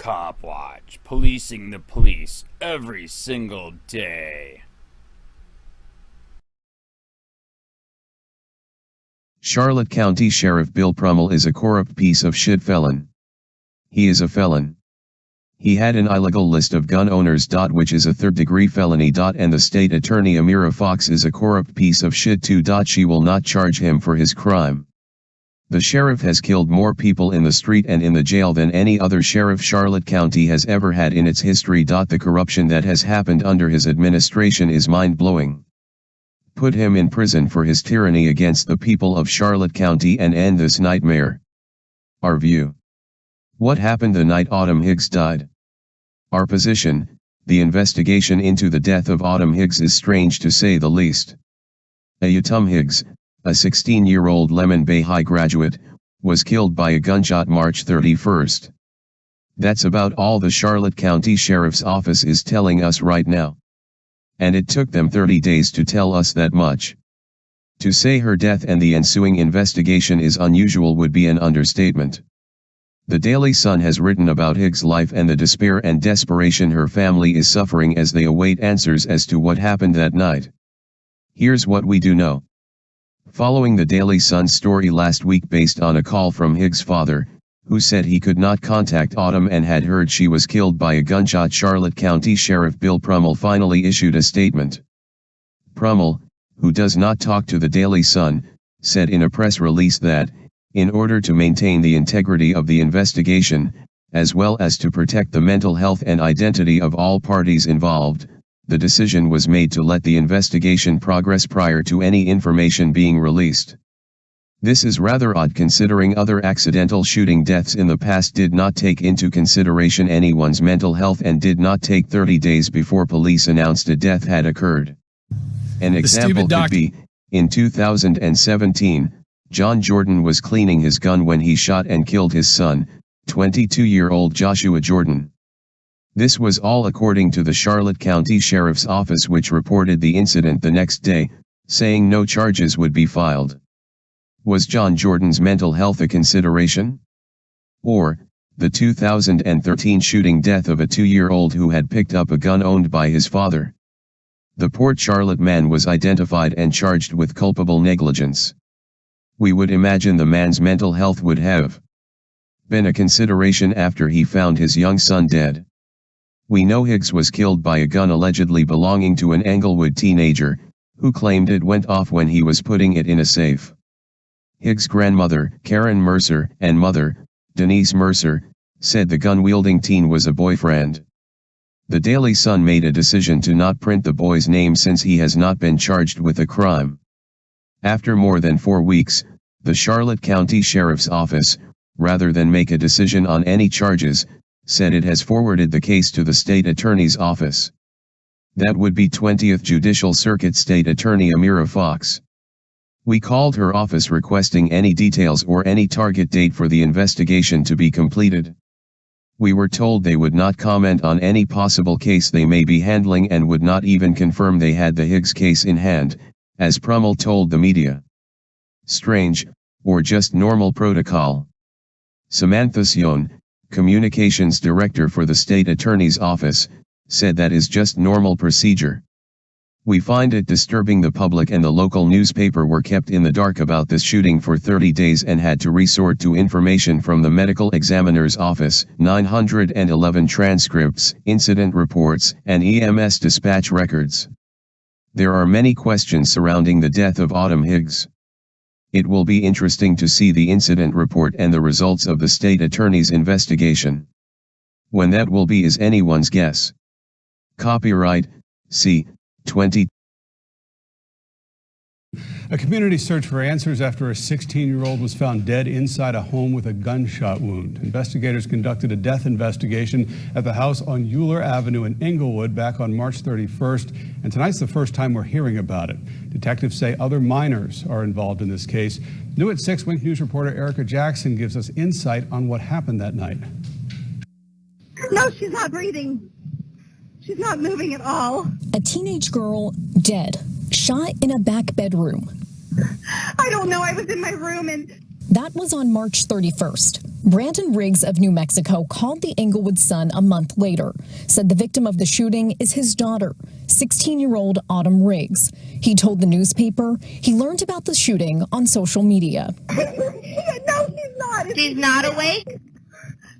COPWATCH, policing the police every single day. Charlotte County Sheriff Bill Prummell is a corrupt piece of shit felon. He is a felon. He had an illegal list of gun owners. Which is a third-degree felony. And the state attorney Amira Fox is a corrupt piece of shit too. She will not charge him for his crime. The sheriff has killed more people in the street and in the jail than any other sheriff Charlotte County has ever had in its history. The corruption that has happened under his administration is mind-blowing. Put him in prison for his tyranny against the people of Charlotte County and end this nightmare. Our view. What happened the night Autumn Higgs died? Our position: the investigation into the death of Autumn Higgs is strange to say the least. Autumn Higgs, a 16-year-old Lemon Bay High graduate, was killed by a gunshot March 31st. That's about all the Charlotte County Sheriff's Office is telling us right now. And it took them 30 days to tell us that much. To say her death and the ensuing investigation is unusual would be an understatement. The Daily Sun has written about Higgs' life and the despair and desperation her family is suffering as they await answers as to what happened that night. Here's what we do know. Following the Daily Sun's story last week based on a call from Higgs' father, who said he could not contact Autumn and had heard she was killed by a gunshot, Charlotte County Sheriff Bill Prummell finally issued a statement. Prummell, who does not talk to the Daily Sun, said in a press release that, in order to maintain the integrity of the investigation, as well as to protect the mental health and identity of all parties involved, the decision was made to let the investigation progress prior to any information being released. This is rather odd considering other accidental shooting deaths in the past did not take into consideration anyone's mental health and did not take 30 days before police announced a death had occurred. An example could be, in 2017, John Jordan was cleaning his gun when he shot and killed his son, 22-year-old Joshua Jordan. This was all according to the Charlotte County Sheriff's Office, which reported the incident the next day, saying no charges would be filed. Was John Jordan's mental health a consideration? Or, the 2013 shooting death of a 2-year-old who had picked up a gun owned by his father? The Port Charlotte man was identified and charged with culpable negligence. We would imagine the man's mental health would have been a consideration after he found his young son dead. We know Higgs was killed by a gun allegedly belonging to an Englewood teenager, who claimed it went off when he was putting it in a safe. Higgs' grandmother, Karen Mercer, and mother, Denise Mercer, said the gun-wielding teen was a boyfriend. The Daily Sun made a decision to not print the boy's name since he has not been charged with a crime. After more than 4 weeks, the Charlotte County Sheriff's Office, rather than make a decision on any charges, said it has forwarded the case to the state attorney's office. That would be 20th Judicial Circuit State Attorney Amira Fox. We called her office requesting any details or any target date for the investigation to be completed. We were told they would not comment on any possible case they may be handling and would not even confirm they had the Higgs case in hand, as Prummell told the media. Strange, or just normal protocol? Samantha Sion, Communications Director for the State Attorney's Office, said that is just normal procedure. We find it disturbing the public and the local newspaper were kept in the dark about this shooting for 30 days and had to resort to information from the medical examiner's office, 911 transcripts, incident reports, and EMS dispatch records. There are many questions surrounding the death of Autumn Higgs. It will be interesting to see the incident report and the results of the state attorney's investigation. When that will be is anyone's guess. Copyright, C. 20. A community search for answers after a 16-year-old was found dead inside a home with a gunshot wound. Investigators conducted a death investigation at the house on Euler Avenue in Englewood back on March 31st, and tonight's the first time we're hearing about it. Detectives say other minors are involved in this case. New at 6, Wink News reporter Erica Jackson gives us insight on what happened that night. No, she's not breathing. She's not moving at all. A teenage girl dead, shot in a back bedroom. I don't know. I was in my room and... That was on March 31st. Brandon Riggs of New Mexico called the Englewood Sun a month later, said the victim of the shooting is his daughter, 16-year-old Autumn Riggs. He told the newspaper he learned about the shooting on social media. No, she's not. She's not awake?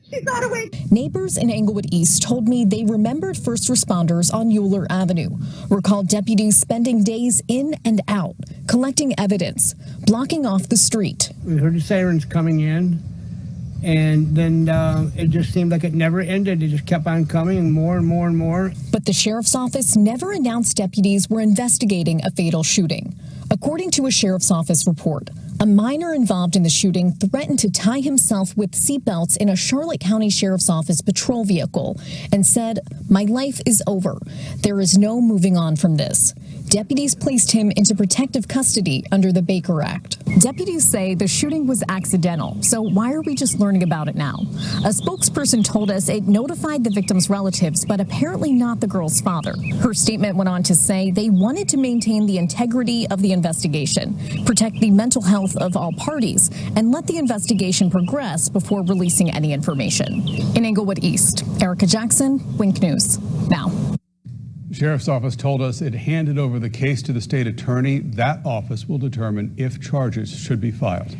She's not awake. Neighbors in Englewood East told me they remembered first responders on Euler Avenue, recalled deputies spending days in and out, collecting evidence, blocking off the street. We heard the sirens coming in, and then it just seemed like it never ended. It just kept on coming, and more and more and more. But the sheriff's office never announced deputies were investigating a fatal shooting. According to a sheriff's office report, a minor involved in the shooting threatened to tie himself with seatbelts in a Charlotte County Sheriff's Office patrol vehicle and said, "My life is over. There is no moving on from this." Deputies placed him into protective custody under the Baker Act. Deputies say the shooting was accidental, so why are we just learning about it now? A spokesperson told us it notified the victim's relatives, but apparently not the girl's father. Her statement went on to say they wanted to maintain the integrity of the investigation, protect the mental health of all parties, and let the investigation progress before releasing any information. In Englewood East, Erica Jackson, Wink News. Now. The Sheriff's Office told us it handed over the case to the state attorney. That office will determine if charges should be filed.